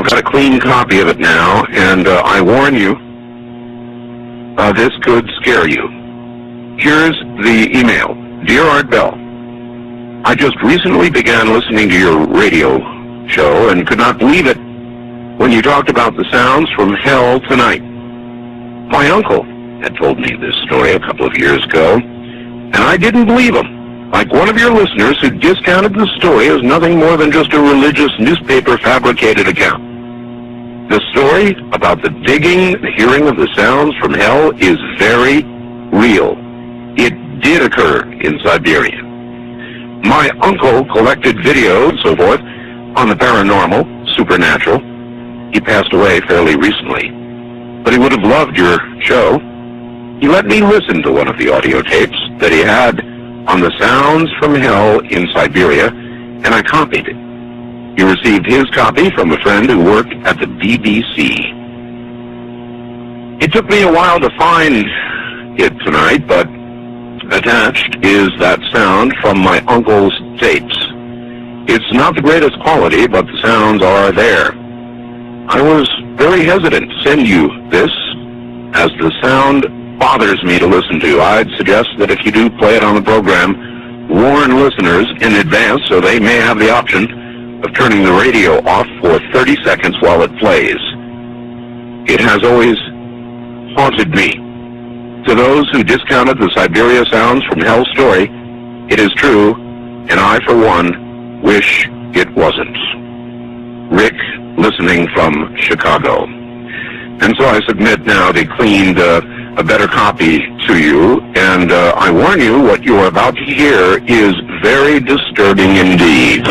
I've got a clean copy of it now, and I warn you, this could scare you. Here's the email. Dear Art Bell, I just recently began listening to your radio show and could not believe it when you talked about the sounds from hell tonight. My uncle had told me this story a couple of years ago, and I didn't believe him. Like one of your listeners who discounted the story as nothing more than just a religious newspaper fabricated account. The story about the digging, the hearing of the sounds from hell is very real. It did occur in Siberia. My uncle collected videos, so forth, on the paranormal, supernatural. He passed away fairly recently, but he would have loved your show. He let me listen to one of the audio tapes that he had on the sounds from hell in Siberia, and I copied it. He received his copy from a friend who worked at the BBC. It took me a while to find it tonight, but attached is that sound from my uncle's tapes. It's not the greatest quality, but the sounds are there. I was very hesitant to send you this, as the sound bothers me to listen to. I'd suggest that if you do play it on the program, warn listeners in advance so they may have the option of turning the radio off for 30 seconds while it plays. It has always haunted me. To those who discounted the Siberia sounds from hell story, it is true, and I, for one, wish it wasn't. Rick, listening from Chicago. And so I submit now the cleaned, a better copy to you, and I warn you, what you are about to hear is very disturbing indeed.